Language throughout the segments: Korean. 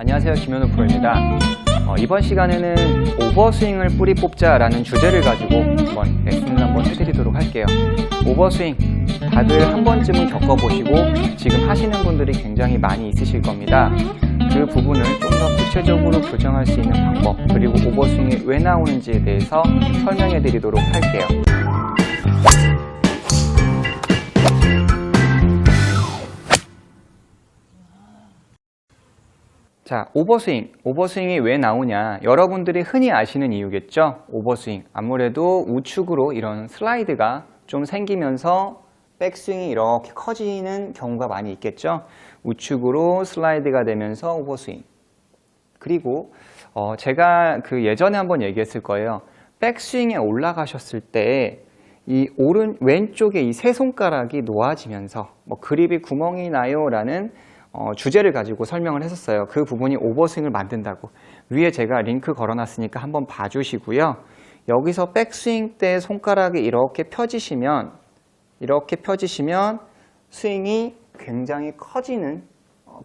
안녕하세요, 김현우 프로입니다. 이번 시간에는 오버스윙을 뿌리 뽑자라는 주제를 가지고 한번 레슨을 한번 해드리도록 할게요. 오버스윙 다들 한 번쯤은 겪어보시고 지금 하시는 분들이 굉장히 많이 있으실 겁니다. 그 부분을 좀 더 구체적으로 교정할 수 있는 방법, 그리고 오버스윙이 왜 나오는지에 대해서 설명해 드리도록 할게요. 자, 오버스윙이 왜 나오냐? 여러분들이 흔히 아시는 이유겠죠? 오버스윙, 아무래도 우측으로 이런 슬라이드가 좀 생기면서 백스윙이 이렇게 커지는 경우가 많이 있겠죠? 우측으로 슬라이드가 되면서 오버스윙. 그리고 제가 예전에 한번 얘기했을 거예요. 백스윙에 올라가셨을 때 이 왼쪽에 이 세 손가락이 놓아지면서 그립이 구멍이 나요 라는 주제를 가지고 설명을 했었어요. 그 부분이 오버스윙을 만든다고. 위에 제가 링크 걸어놨으니까 한번 봐주시고요. 여기서 백스윙 때 손가락이 이렇게 펴지시면 스윙이 굉장히 커지는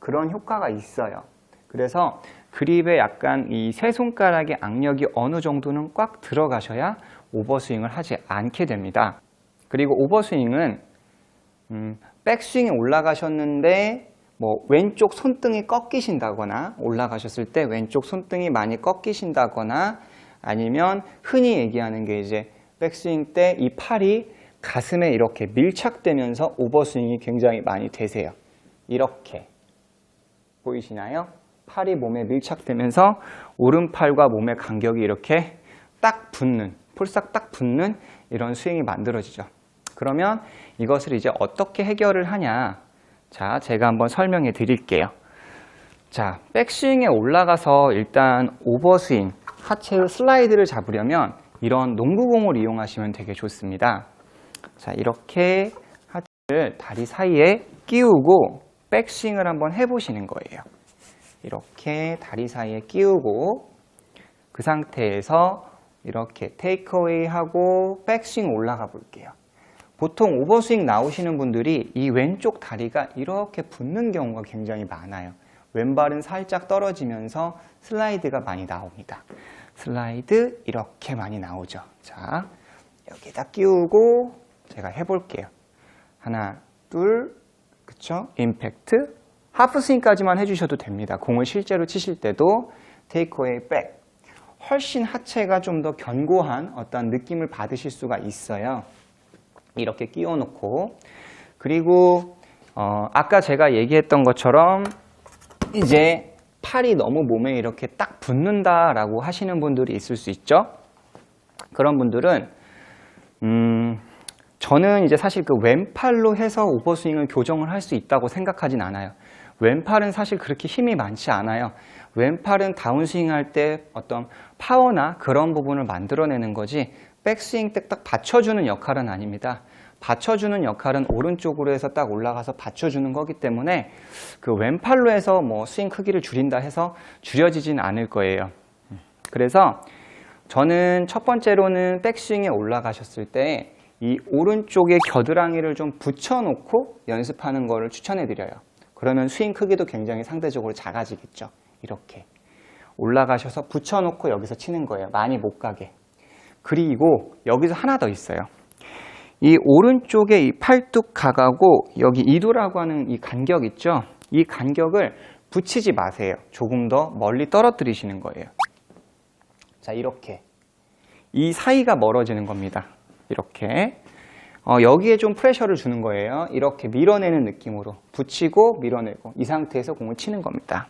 그런 효과가 있어요. 그래서 그립에 약간 이 세 손가락의 악력이 어느 정도는 꽉 들어가셔야 오버스윙을 하지 않게 됩니다. 그리고 오버스윙은 백스윙에 올라가셨는데 왼쪽 손등이 꺾이신다거나, 올라가셨을 때 왼쪽 손등이 많이 꺾이신다거나, 아니면 흔히 얘기하는 게 이제 백스윙 때 이 팔이 가슴에 이렇게 밀착되면서 오버스윙이 굉장히 많이 되세요. 이렇게 보이시나요? 팔이 몸에 밀착되면서 오른팔과 몸의 간격이 이렇게 딱 붙는, 폴싹 딱 붙는 이런 스윙이 만들어지죠. 그러면 이것을 이제 어떻게 해결을 하냐? 자, 제가 한번 설명해 드릴게요. 자, 백스윙에 올라가서 일단 오버스윙, 하체의 슬라이드를 잡으려면 이런 농구공을 이용하시면 되게 좋습니다. 자, 이렇게 하체를 다리 사이에 끼우고 백스윙을 한번 해보시는 거예요. 이렇게 다리 사이에 끼우고 그 상태에서 이렇게 테이크어웨이 하고 백스윙 올라가 볼게요. 보통 오버스윙 나오시는 분들이 이 왼쪽 다리가 이렇게 붙는 경우가 굉장히 많아요. 왼발은 살짝 떨어지면서 슬라이드가 많이 나옵니다. 슬라이드 이렇게 많이 나오죠. 자, 여기다 끼우고 제가 해볼게요. 하나, 둘, 그쵸? 임팩트. 하프스윙까지만 해주셔도 됩니다. 공을 실제로 치실 때도 테이크어웨이 백. 훨씬 하체가 좀 더 견고한 어떤 느낌을 받으실 수가 있어요. 이렇게 끼워놓고, 그리고 아까 제가 얘기했던 것처럼 이제 팔이 너무 몸에 이렇게 딱 붙는다라고 하시는 분들이 있을 수 있죠. 그런 분들은 저는 이제 사실 그 왼팔로 해서 오버스윙을 교정을 할 수 있다고 생각하진 않아요. 왼팔은 사실 그렇게 힘이 많지 않아요. 왼팔은 다운스윙 할 때 어떤 파워나 그런 부분을 만들어내는 거지 백스윙 때 딱 받쳐주는 역할은 아닙니다. 받쳐주는 역할은 오른쪽으로 해서 딱 올라가서 받쳐주는 거기 때문에 그 왼팔로 해서 스윙 크기를 줄인다 해서 줄여지진 않을 거예요. 그래서 저는 첫 번째로는 백스윙에 올라가셨을 때 이 오른쪽에 겨드랑이를 좀 붙여놓고 연습하는 거를 추천해 드려요. 그러면 스윙 크기도 굉장히 상대적으로 작아지겠죠. 이렇게 올라가셔서 붙여놓고 여기서 치는 거예요. 많이 못 가게. 그리고 여기서 하나 더 있어요. 이 오른쪽에 이 팔뚝 각하고 여기 이두라고 하는 이 간격 있죠? 이 간격을 붙이지 마세요. 조금 더 멀리 떨어뜨리시는 거예요. 자, 이렇게. 이 사이가 멀어지는 겁니다. 이렇게. 여기에 좀 프레셔를 주는 거예요. 이렇게 밀어내는 느낌으로. 붙이고 밀어내고. 이 상태에서 공을 치는 겁니다.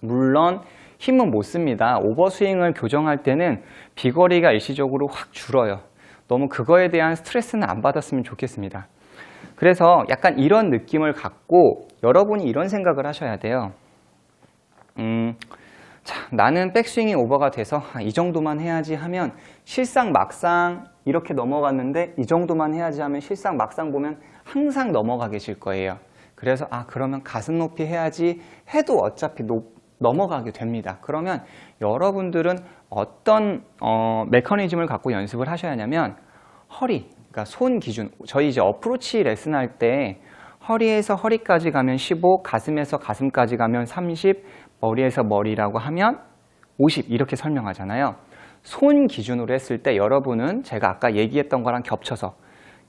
물론 힘은 못 씁니다. 오버스윙을 교정할 때는 비거리가 일시적으로 확 줄어요. 너무 그거에 대한 스트레스는 안 받았으면 좋겠습니다. 그래서 약간 이런 느낌을 갖고 여러분이 이런 생각을 하셔야 돼요. 자, 나는 백스윙이 오버가 돼서 이 정도만 해야지 하면 실상 막상 이렇게 넘어갔는데 이 정도만 해야지 하면 실상 막상 보면 항상 넘어가 계실 거예요. 그래서 그러면 가슴 높이 해야지 해도 어차피 넘어가게 됩니다. 그러면 여러분들은 어떤 메커니즘을 갖고 연습을 하셔야 하냐면 허리, 그러니까 손 기준. 저희 이제 어프로치 레슨 할 때 허리에서 허리까지 가면 15, 가슴에서 가슴까지 가면 30, 머리에서 머리라고 하면 50 이렇게 설명하잖아요. 손 기준으로 했을 때 여러분은 제가 아까 얘기했던 거랑 겹쳐서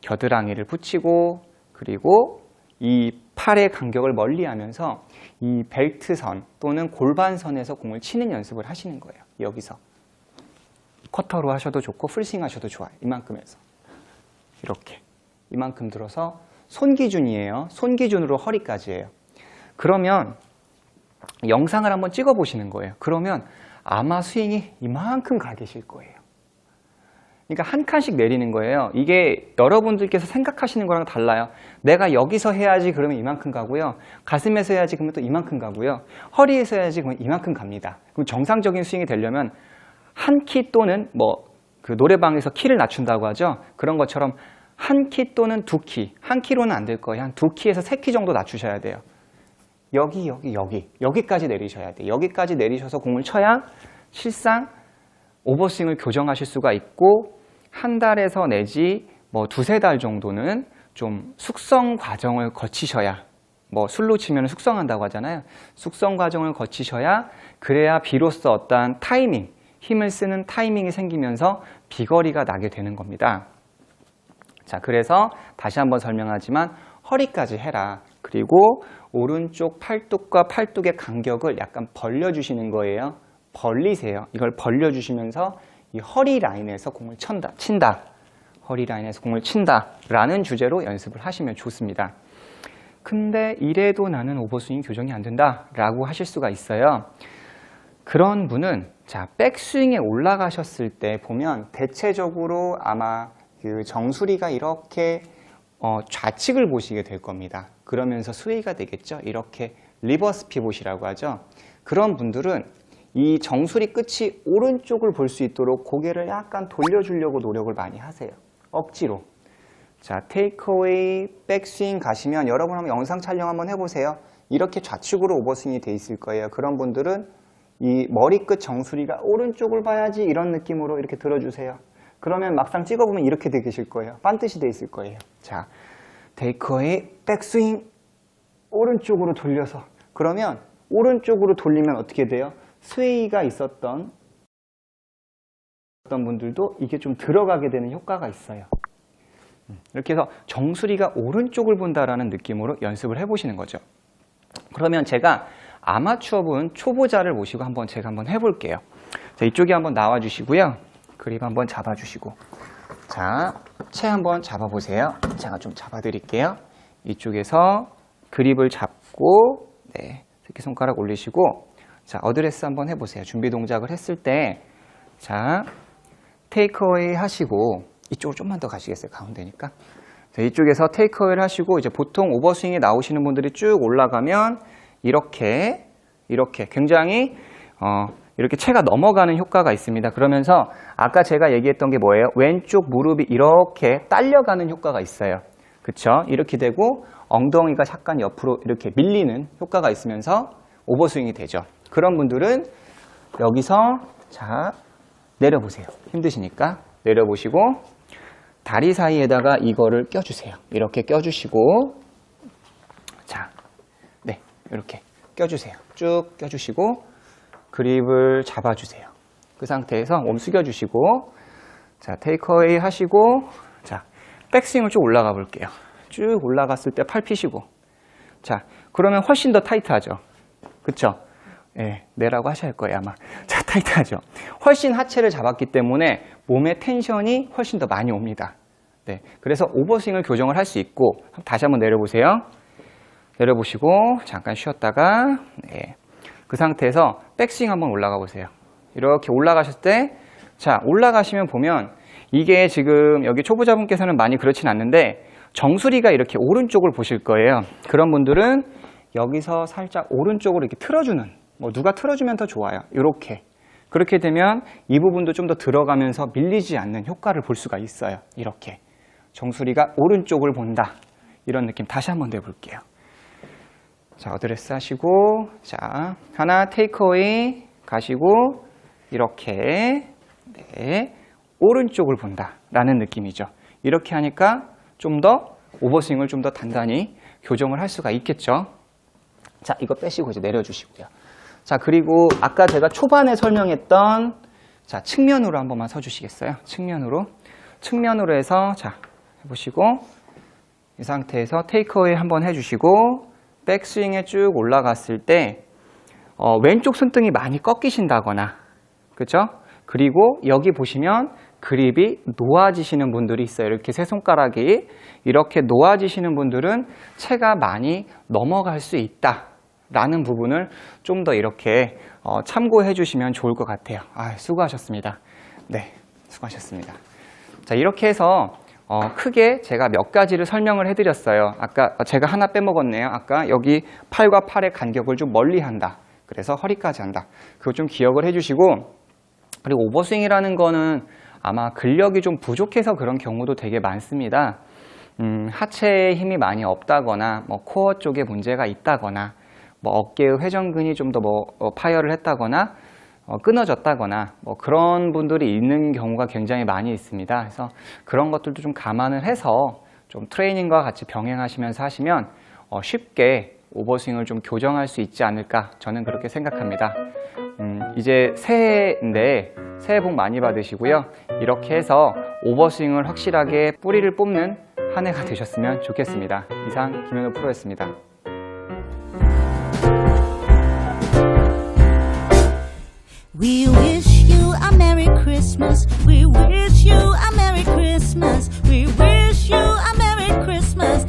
겨드랑이를 붙이고 그리고 이 팔의 간격을 멀리하면서 이 벨트선 또는 골반선에서 공을 치는 연습을 하시는 거예요. 여기서 커터로 하셔도 좋고 풀스윙 하셔도 좋아요. 이만큼에서 이렇게 이만큼 들어서 손 기준이에요. 손 기준으로 허리까지예요. 그러면 영상을 한번 찍어 보시는 거예요. 그러면 아마 스윙이 이만큼 가 계실 거예요. 그러니까 한 칸씩 내리는 거예요. 이게 여러분들께서 생각하시는 거랑 달라요. 내가 여기서 해야지 그러면 이만큼 가고요. 가슴에서 해야지 그러면 또 이만큼 가고요. 허리에서 해야지 그러면 이만큼 갑니다. 그럼 정상적인 스윙이 되려면 한 키 또는 그 노래방에서 키를 낮춘다고 하죠. 그런 것처럼 한 키 또는 두 키. 한 키로는 안 될 거예요. 한 두 키에서 세 키 정도 낮추셔야 돼요. 여기까지 내리셔야 돼요. 여기까지 내리셔서 공을 쳐야 실상 오버스윙을 교정하실 수가 있고 한 달에서 내지 두세 달 정도는 좀 숙성 과정을 거치셔야 술로 치면 숙성한다고 하잖아요. 숙성 과정을 거치셔야 그래야 비로소 어떠한 타이밍, 힘을 쓰는 타이밍이 생기면서 비거리가 나게 되는 겁니다. 자, 그래서 다시 한번 설명하지만 허리까지 해라. 그리고 오른쪽 팔뚝과 팔뚝의 간격을 약간 벌려주시는 거예요. 벌리세요. 이걸 벌려주시면서 이 허리 라인에서 공을 친다. 허리 라인에서 공을 친다라는 주제로 연습을 하시면 좋습니다. 근데 이래도 나는 오버스윙 교정이 안 된다라고 하실 수가 있어요. 그런 분은 자, 백스윙에 올라가셨을 때 보면 대체적으로 아마 그 정수리가 이렇게 좌측을 보시게 될 겁니다. 그러면서 스웨이가 되겠죠. 이렇게 리버스 피봇이라고 하죠. 그런 분들은 이 정수리 끝이 오른쪽을 볼 수 있도록 고개를 약간 돌려주려고 노력을 많이 하세요. 억지로. 자, 테이크어웨이, 백스윙 가시면 여러분 한번 영상 촬영 한번 해보세요. 이렇게 좌측으로 오버스윙이 돼 있을 거예요. 그런 분들은 이 머리끝 정수리가 오른쪽을 봐야지 이런 느낌으로 이렇게 들어주세요. 그러면 막상 찍어보면 이렇게 돼 계실 거예요. 반듯이 돼 있을 거예요. 자, 테이크어웨이, 백스윙, 오른쪽으로 돌려서. 그러면 오른쪽으로 돌리면 어떻게 돼요? 스웨이가 있었던 분들도 이게 좀 들어가게 되는 효과가 있어요. 이렇게 해서 정수리가 오른쪽을 본다라는 느낌으로 연습을 해보시는 거죠. 그러면 제가 아마추어분 초보자를 모시고 제가 한번 해볼게요. 자, 이쪽에 한번 나와주시고요. 그립 한번 잡아주시고. 자, 채 한번 잡아보세요. 제가 좀 잡아드릴게요. 이쪽에서 그립을 잡고, 네, 새끼손가락 올리시고, 자, 어드레스 한번 해보세요. 준비 동작을 했을 때, 자, 테이크어웨이 하시고, 이쪽으로 좀만 더 가시겠어요? 가운데니까. 자, 이쪽에서 테이크어웨이를 하시고, 이제 보통 오버스윙에 나오시는 분들이 쭉 올라가면, 이렇게 굉장히, 이렇게 채가 넘어가는 효과가 있습니다. 그러면서 아까 제가 얘기했던 게 뭐예요? 왼쪽 무릎이 이렇게 딸려가는 효과가 있어요. 그쵸? 이렇게 되고, 엉덩이가 약간 옆으로 이렇게 밀리는 효과가 있으면서 오버스윙이 되죠. 그런 분들은 여기서 자, 내려보세요. 힘드시니까 내려보시고 다리 사이에다가 이거를 껴주세요. 이렇게 껴주시고, 자, 네, 이렇게 껴주세요. 쭉 껴주시고 그립을 잡아주세요. 그 상태에서 몸 숙여주시고, 자, 테이크어웨이 하시고, 자, 백스윙을 쭉 올라가 볼게요. 쭉 올라갔을 때 팔 피시고, 자, 그러면 훨씬 더 타이트하죠. 그쵸? 예, 내라고 하셔야 할 거예요, 아마. 자, 타이트하죠. 훨씬 하체를 잡았기 때문에 몸의 텐션이 훨씬 더 많이 옵니다. 네, 그래서 오버스윙을 교정을 할 수 있고, 다시 한번 내려보세요. 내려보시고, 잠깐 쉬었다가, 네, 그 상태에서 백스윙 한번 올라가 보세요. 이렇게 올라가셨을 때, 자, 올라가시면 보면, 이게 지금 여기 초보자분께서는 많이 그렇진 않는데, 정수리가 이렇게 오른쪽을 보실 거예요. 그런 분들은 여기서 살짝 오른쪽으로 이렇게 틀어주는, 누가 틀어주면 더 좋아요. 이렇게. 그렇게 되면 이 부분도 좀 더 들어가면서 밀리지 않는 효과를 볼 수가 있어요. 이렇게. 정수리가 오른쪽을 본다. 이런 느낌 다시 한번 내볼게요. 자, 어드레스 하시고, 자, 하나 테이크어웨이 가시고, 이렇게, 네, 오른쪽을 본다. 라는 느낌이죠. 이렇게 하니까 좀 더 오버스윙을 좀 더 단단히 교정을 할 수가 있겠죠. 자, 이거 빼시고 이제 내려주시고요. 자, 그리고 아까 제가 초반에 설명했던 자, 측면으로 한 번만 서주시겠어요? 측면으로 해서 자, 해보시고 이 상태에서 테이크어웨이 한번 해주시고 백스윙에 쭉 올라갔을 때 왼쪽 손등이 많이 꺾이신다거나 그렇죠? 그리고 여기 보시면 그립이 놓아지시는 분들이 있어요. 이렇게 세 손가락이 이렇게 놓아지시는 분들은 채가 많이 넘어갈 수 있다라는 부분을 좀 더 이렇게 참고해 주시면 좋을 것 같아요. 수고하셨습니다. 네, 수고하셨습니다. 자, 이렇게 해서 크게 제가 몇 가지를 설명을 해드렸어요. 아까 제가 하나 빼먹었네요. 아까 여기 팔과 팔의 간격을 좀 멀리 한다. 그래서 허리까지 한다. 그거 좀 기억을 해주시고, 그리고 오버스윙이라는 거는 아마 근력이 좀 부족해서 그런 경우도 되게 많습니다. 하체에 힘이 많이 없다거나 뭐 코어 쪽에 문제가 있다거나 뭐 어깨의 회전근이 좀 더 파열을 했다거나 끊어졌다거나 뭐 그런 분들이 있는 경우가 굉장히 많이 있습니다. 그래서 그런 것들도 좀 감안을 해서 좀 트레이닝과 같이 병행하시면서 하시면 쉽게 오버스윙을 좀 교정할 수 있지 않을까, 저는 그렇게 생각합니다. 이제 새해인데 새해 복 많이 받으시고요. 이렇게 해서 오버스윙을 확실하게 뿌리를 뽑는 한 해가 되셨으면 좋겠습니다. 이상 김현우 프로였습니다. We wish you a Merry Christmas. We wish you a Merry Christmas. We wish you a Merry Christmas.